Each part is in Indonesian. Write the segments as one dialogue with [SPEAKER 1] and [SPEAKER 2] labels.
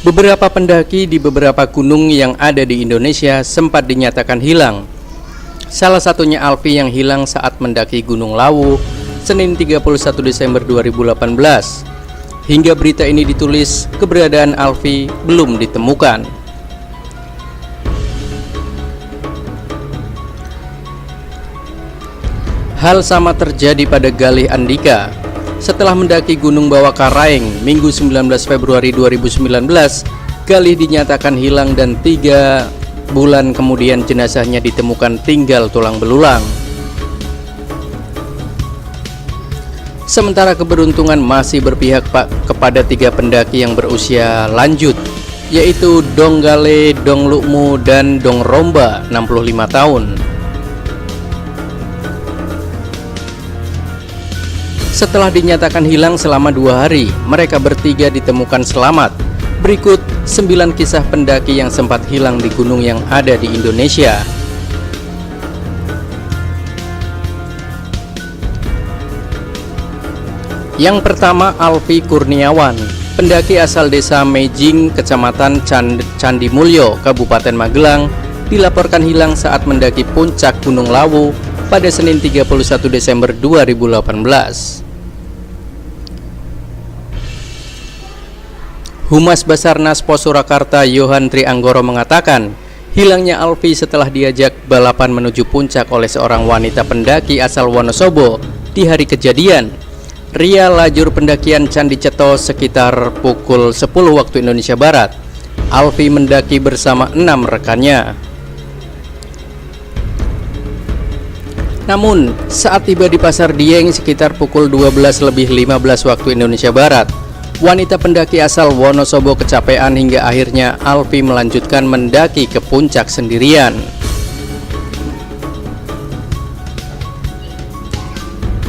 [SPEAKER 1] Beberapa pendaki di beberapa gunung yang ada di Indonesia sempat dinyatakan hilang. Salah satunya Alfi yang hilang saat mendaki Gunung Lawu, Senin 31 Desember 2018. Hingga berita ini ditulis, keberadaan Alfi belum ditemukan. Hal sama terjadi pada Galih Andika. Setelah mendaki Gunung Bawakaraeng Minggu 19 Februari 2019, Galih dinyatakan hilang dan 3 bulan kemudian jenazahnya ditemukan tinggal tulang belulang. Sementara keberuntungan masih berpihak kepada 3 pendaki yang berusia lanjut, yaitu Donggale, Donglukmu, dan Dongromba 65 tahun. Setelah dinyatakan hilang selama 2 hari, mereka bertiga ditemukan selamat. Berikut 9 kisah pendaki yang sempat hilang di gunung yang ada di Indonesia. Yang pertama, Alfi Kurniawan, pendaki asal desa Mejing, kecamatan Candi Mulyo, Kabupaten Magelang, dilaporkan hilang saat mendaki puncak Gunung Lawu pada Senin 31 Desember 2018. Humas Basarnas Pos Surakarta Yohan Trianggoro mengatakan, hilangnya Alfi setelah diajak balapan menuju puncak oleh seorang wanita pendaki asal Wonosobo di hari kejadian. Ria lajur pendakian Candi Ceto sekitar pukul 10 waktu Indonesia Barat. Alfi mendaki bersama 6 rekannya. Namun, saat tiba di Pasar Dieng sekitar pukul 12:15 waktu Indonesia Barat, wanita pendaki asal Wonosobo kecapean hingga akhirnya Alfi melanjutkan mendaki ke puncak sendirian.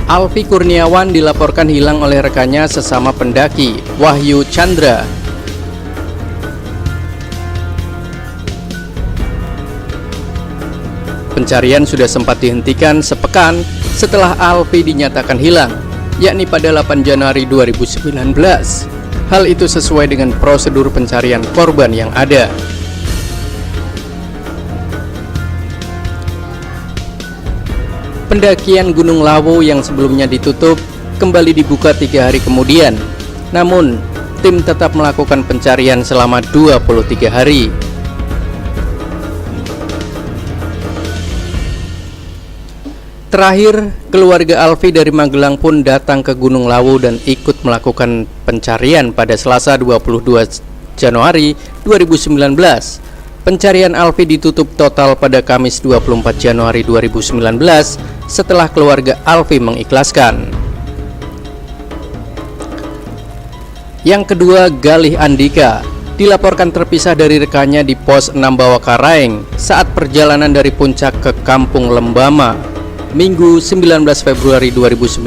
[SPEAKER 1] Alfi Kurniawan dilaporkan hilang oleh rekannya sesama pendaki, Wahyu Chandra. Pencarian sudah sempat dihentikan sepekan setelah Alfi dinyatakan hilang, yakni pada 8 Januari 2019. Hal itu sesuai dengan prosedur pencarian korban yang ada. Pendakian Gunung Lawu yang sebelumnya ditutup kembali dibuka 3 hari kemudian. Namun, tim tetap melakukan pencarian selama 23 hari. Terakhir, keluarga Alfi dari Magelang pun datang ke Gunung Lawu dan ikut melakukan pencarian pada Selasa 22 Januari 2019. Pencarian Alfi ditutup total pada Kamis 24 Januari 2019 setelah keluarga Alfi mengikhlaskan. Yang kedua, Galih Andika dilaporkan terpisah dari rekannya di pos 6 Bawakaraeng saat perjalanan dari puncak ke Kampung Lembama Minggu 19 Februari 2019.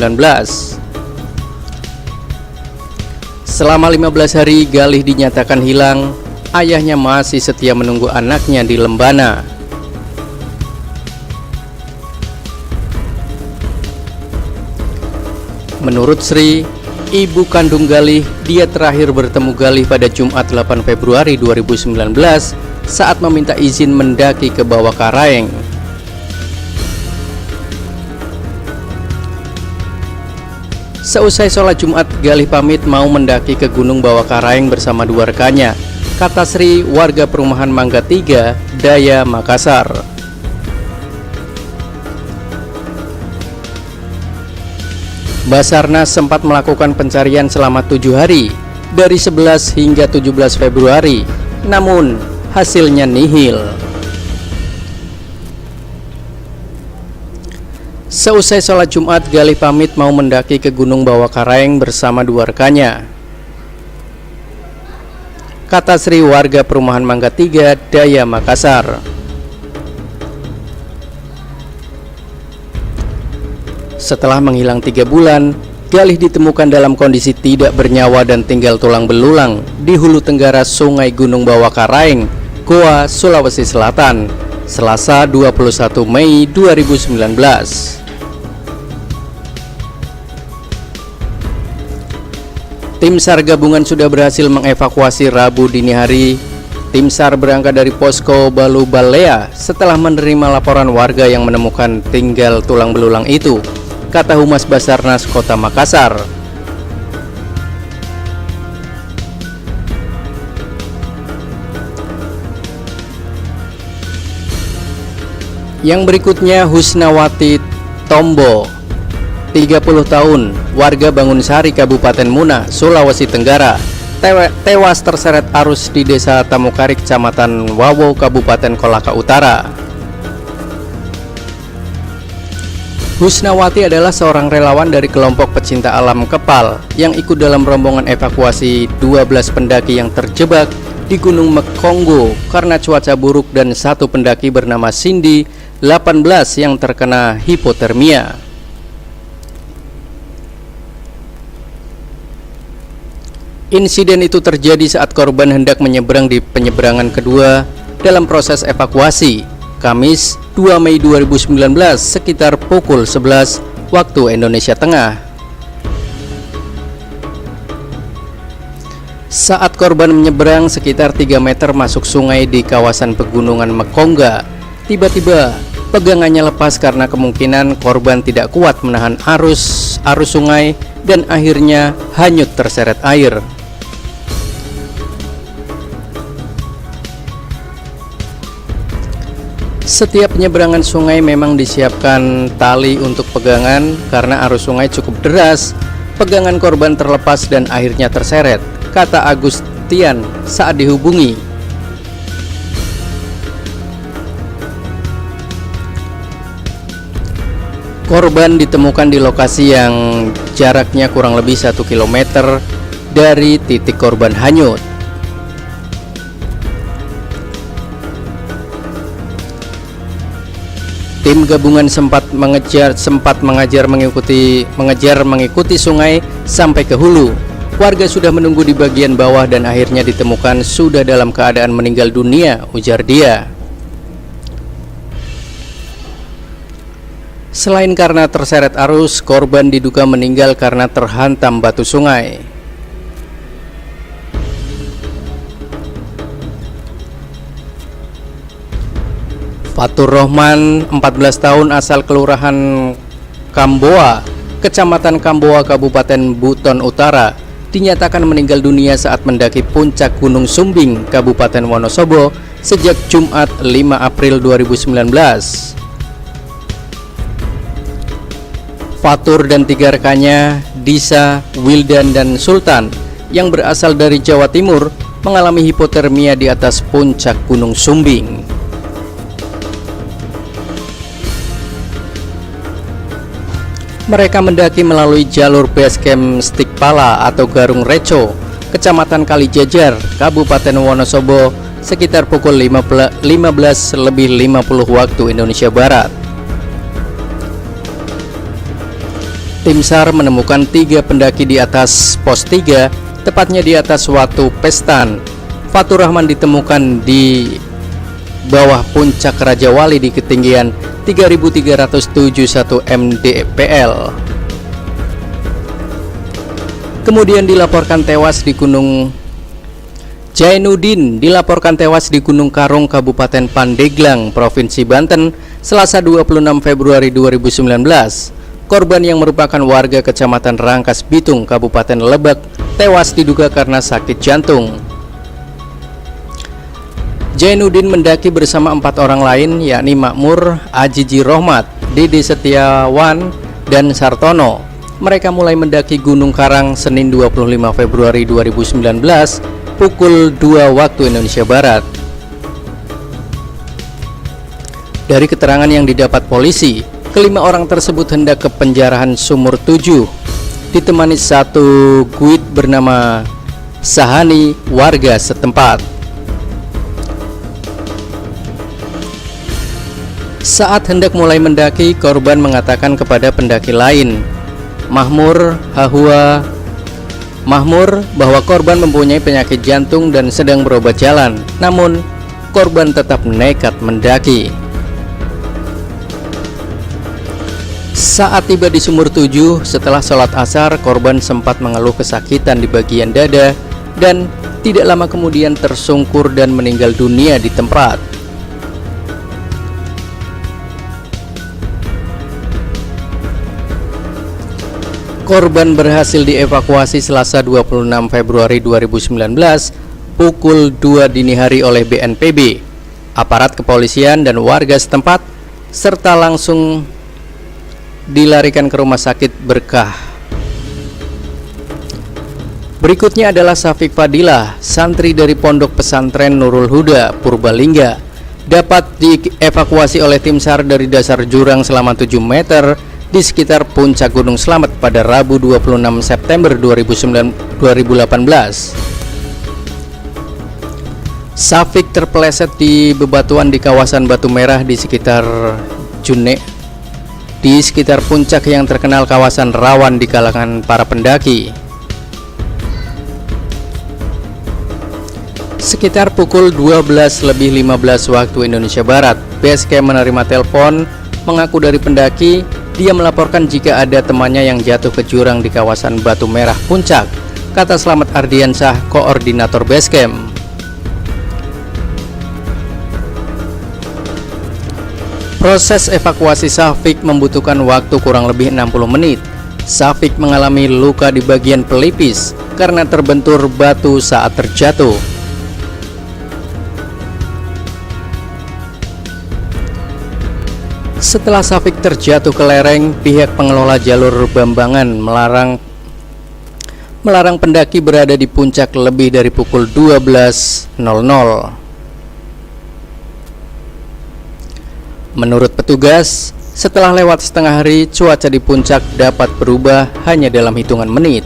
[SPEAKER 1] Selama 15 hari Galih dinyatakan hilang. Ayahnya masih setia menunggu anaknya di Lembana. Menurut Sri, ibu kandung Galih, dia terakhir bertemu Galih pada Jumat 8 Februari 2019 saat meminta izin mendaki ke Bawakaraeng. Seusai sholat Jumat, Galih pamit mau mendaki ke Gunung Bawakaraeng bersama 2 rekannya, kata Sri, warga perumahan Mangga 3, Daya, Makassar. Basarnas sempat melakukan pencarian selama 7 hari, dari 11 hingga 17 Februari, namun hasilnya nihil. Seusai sholat Jumat, Galih pamit mau mendaki ke Gunung Bawakaraeng bersama 2 rekannya, kata Sri, warga perumahan Mangga 3, Daya, Makassar. Setelah menghilang 3 bulan, Galih ditemukan dalam kondisi tidak bernyawa dan tinggal tulang belulang di hulu tenggara Sungai Gunung Bawakaraeng, Goa, Sulawesi Selatan, Selasa 21 Mei 2019. Tim SAR gabungan sudah berhasil mengevakuasi Rabu dini hari. Tim SAR berangkat dari posko Balubalea setelah menerima laporan warga yang menemukan tinggal tulang belulang itu, kata Humas Basarnas Kota Makassar. Yang berikutnya Husnawati Tombo, 30 tahun, warga Bangunsari, Kabupaten Muna, Sulawesi Tenggara, tewas terseret arus di Desa Tamukari, Kecamatan Wawo, Kabupaten Kolaka Utara. Husnawati adalah seorang relawan dari kelompok pecinta alam Kepal yang ikut dalam rombongan evakuasi 12 pendaki yang terjebak di Gunung Mekonggo karena cuaca buruk dan satu pendaki bernama Cindy, 18, yang terkena hipotermia. Insiden itu terjadi saat korban hendak menyeberang di penyeberangan kedua dalam proses evakuasi, Kamis 2 Mei 2019 sekitar pukul 11 waktu Indonesia Tengah. Saat korban menyeberang sekitar 3 meter masuk sungai di kawasan pegunungan Mekongga, tiba-tiba pegangannya lepas karena kemungkinan korban tidak kuat menahan arus sungai dan akhirnya hanyut terseret air. Setiap penyeberangan sungai memang disiapkan tali untuk pegangan karena arus sungai cukup deras. Pegangan korban terlepas dan akhirnya terseret, kata Agustian saat dihubungi. Korban ditemukan di lokasi yang jaraknya kurang lebih 1 km dari titik korban hanyut. Tim gabungan sempat mengejar mengikuti sungai sampai ke hulu. Warga sudah menunggu di bagian bawah dan akhirnya ditemukan sudah dalam keadaan meninggal dunia, ujar dia. Selain karena terseret arus, korban diduga meninggal karena terhantam batu sungai. Fatur Rohman, 14 tahun, asal Kelurahan Kamboa, Kecamatan Kamboa, Kabupaten Buton Utara, dinyatakan meninggal dunia saat mendaki puncak Gunung Sumbing, Kabupaten Wonosobo sejak Jumat 5 April 2019. Fatur dan 3 rekannya, Disa, Wildan, dan Sultan, yang berasal dari Jawa Timur, mengalami hipotermia di atas puncak Gunung Sumbing. Mereka mendaki melalui jalur base camp Stikpala atau Garung Reco, Kecamatan Kalijajar, Kabupaten Wonosobo sekitar pukul 15.50 waktu Indonesia Barat. Tim SAR menemukan 3 pendaki di atas pos 3, tepatnya di atas Watu Pestan. Fatur Rahman ditemukan di bawah puncak Raja Wali di ketinggian 3.371 mdpl. Kemudian dilaporkan tewas di Gunung Jainuddin dilaporkan tewas di Gunung Karung, Kabupaten Pandeglang, Provinsi Banten, Selasa 26 Februari 2019. Korban yang merupakan warga Kecamatan Rangkas Bitung, Kabupaten Lebak, tewas diduga karena sakit jantung. Jainuddin mendaki bersama 4 orang lain, yakni Makmur, Ajiji Rohmat, Dede Setiawan, dan Sartono. Mereka mulai mendaki Gunung Karang Senin 25 Februari 2019 pukul 2 waktu Indonesia Barat. Dari keterangan yang didapat polisi, kelima orang tersebut hendak ke penjarahan Sumur 7, ditemani satu guide bernama Sahani, warga setempat. Saat hendak mulai mendaki, korban mengatakan kepada pendaki lain, Mahmur, bahwa korban mempunyai penyakit jantung dan sedang berobat jalan. Namun, korban tetap nekat mendaki. Saat tiba di Sumur 7, setelah sholat asar, korban sempat mengeluh kesakitan di bagian dada dan tidak lama kemudian tersungkur dan meninggal dunia di tempat. Korban berhasil dievakuasi Selasa 26 Februari 2019 pukul 2 dini hari oleh BNPB, aparat kepolisian dan warga setempat, serta langsung dilarikan ke Rumah Sakit Berkah. Berikutnya adalah Syafiq Fadilah, santri dari Pondok Pesantren Nurul Huda, Purbalingga, dapat dievakuasi oleh tim SAR dari dasar jurang selama 7 meter di sekitar puncak Gunung Slamet pada Rabu 26 September 2018. Syafiq terpeleset di bebatuan di kawasan Batu Merah di sekitar puncak yang terkenal kawasan rawan di kalangan para pendaki. Sekitar pukul 12:15 waktu Indonesia Barat, Basecamp menerima telepon mengaku dari pendaki. Dia melaporkan jika ada temannya yang jatuh ke jurang di kawasan Batu Merah Puncak, kata Slamet Ardiansyah, koordinator Basecamp. Proses evakuasi Syafiq membutuhkan waktu kurang lebih 60 menit. Syafiq mengalami luka di bagian pelipis karena terbentur batu saat terjatuh. Setelah Syafiq terjatuh ke lereng, pihak pengelola jalur Bambangan melarang pendaki berada di puncak lebih dari pukul 12.00. Menurut petugas, setelah lewat setengah hari, cuaca di puncak dapat berubah hanya dalam hitungan menit.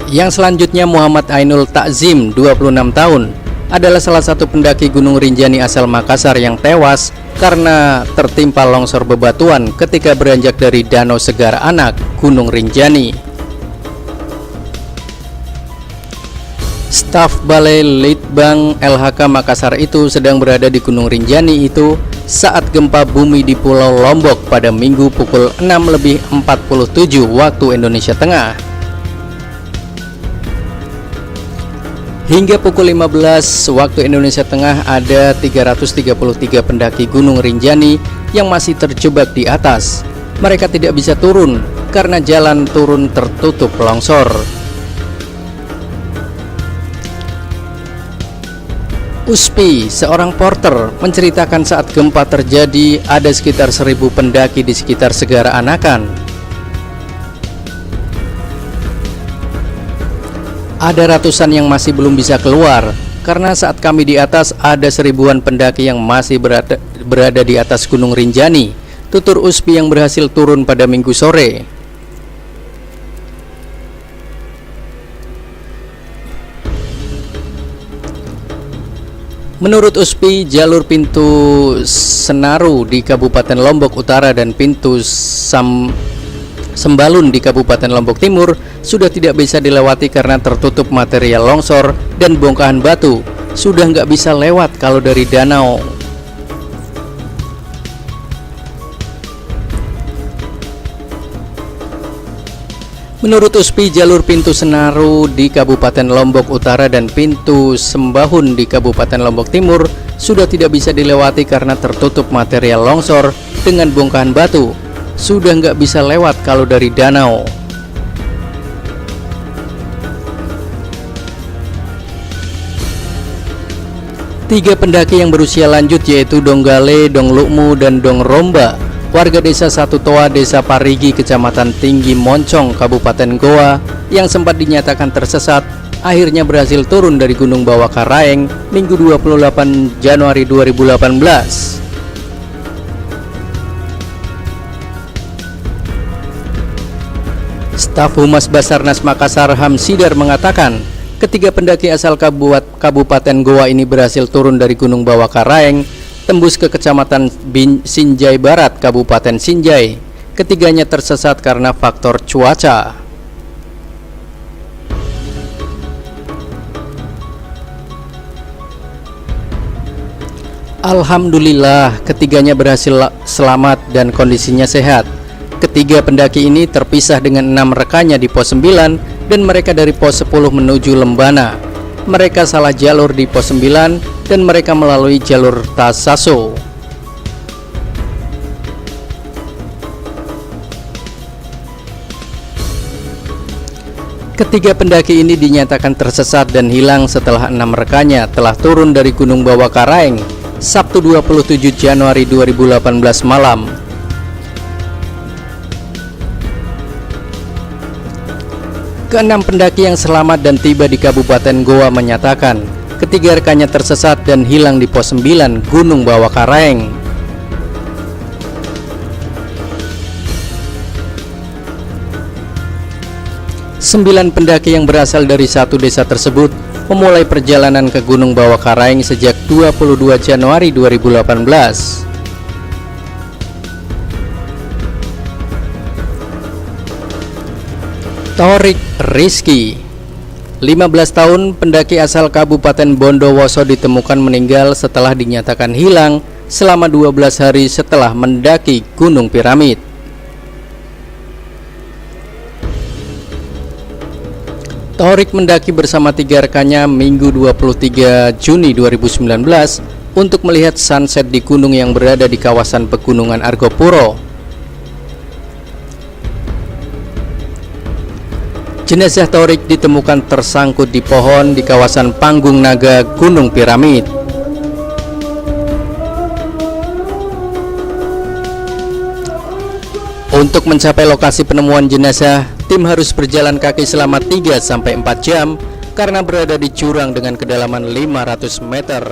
[SPEAKER 1] Yang selanjutnya Muhammad Ainul Takzim, 26 tahun, adalah salah satu pendaki Gunung Rinjani asal Makassar yang tewas karena tertimpa longsor bebatuan ketika beranjak dari Danau Segar Anak, Gunung Rinjani. Staf Balai Litbang LHK Makassar itu sedang berada di Gunung Rinjani itu saat gempa bumi di Pulau Lombok pada Minggu pukul 6:47 waktu Indonesia Tengah. Hingga pukul 15 waktu Indonesia Tengah ada 333 pendaki Gunung Rinjani yang masih terjebak di atas. Mereka tidak bisa turun karena jalan turun tertutup longsor. Uspi, seorang porter, menceritakan saat gempa terjadi ada sekitar 1.000 pendaki di sekitar Segara Anakan. Ada ratusan yang masih belum bisa keluar karena saat kami di atas ada 1.000-an pendaki yang masih berada di atas Gunung Rinjani, tutur Uspi yang berhasil turun pada Minggu sore. Menurut Uspi, jalur pintu Senaru di Kabupaten Lombok Utara dan pintu Sembalun di Kabupaten Lombok Timur sudah tidak bisa dilewati karena tertutup material longsor dan bongkahan batu. Sudah nggak bisa lewat kalau dari danau. Menurut Uspi, jalur pintu Senaru di Kabupaten Lombok Utara dan pintu Sembahun di Kabupaten Lombok Timur sudah tidak bisa dilewati karena tertutup material longsor dengan bongkahan batu. Sudah nggak bisa lewat kalau dari danau. Tiga pendaki yang berusia lanjut yaitu Donggale, Dong Lukmu, dan Dong Romba, warga desa Satu Toa, desa Parigi, kecamatan Tinggi Moncong, Kabupaten Goa, yang sempat dinyatakan tersesat, akhirnya berhasil turun dari Gunung Bawakaraeng Minggu 28 Januari 2018. Staf Humas Basarnas Makassar Hamsidar mengatakan, ketiga pendaki asal Kabupaten Goa ini berhasil turun dari Gunung Bawakaraeng, tembus ke Kecamatan Sinjai Barat, Kabupaten Sinjai. Ketiganya tersesat karena faktor cuaca. Alhamdulillah, ketiganya berhasil selamat dan kondisinya sehat. Ketiga pendaki ini terpisah dengan 6 rekannya di pos 9 dan mereka dari pos 10 menuju Lembana. Mereka salah jalur di pos 9 dan mereka melalui jalur Tasaso. Ketiga pendaki ini dinyatakan tersesat dan hilang setelah 6 rekannya telah turun dari Gunung Bawah Karaeng Sabtu 27 Januari 2018 malam. Keenam pendaki yang selamat dan tiba di Kabupaten Goa menyatakan ketiga rekannya tersesat dan hilang di pos 9 Gunung Bawah Karaeng. 9 pendaki yang berasal dari satu desa tersebut memulai perjalanan ke Gunung Bawah Karaeng sejak 22 Januari 2018. Thorik Rizky, 15 tahun, pendaki asal Kabupaten Bondowoso ditemukan meninggal setelah dinyatakan hilang selama 12 hari setelah mendaki Gunung Piramid. Thorik mendaki bersama 3 rekannya Minggu 23 Juni 2019 untuk melihat sunset di gunung yang berada di kawasan Pegunungan Argopuro. Jenazah Thorik ditemukan tersangkut di pohon di kawasan Panggung Naga Gunung Piramid. Untuk mencapai lokasi penemuan jenazah, tim harus berjalan kaki selama 3-4 jam karena berada di jurang dengan kedalaman 500 meter.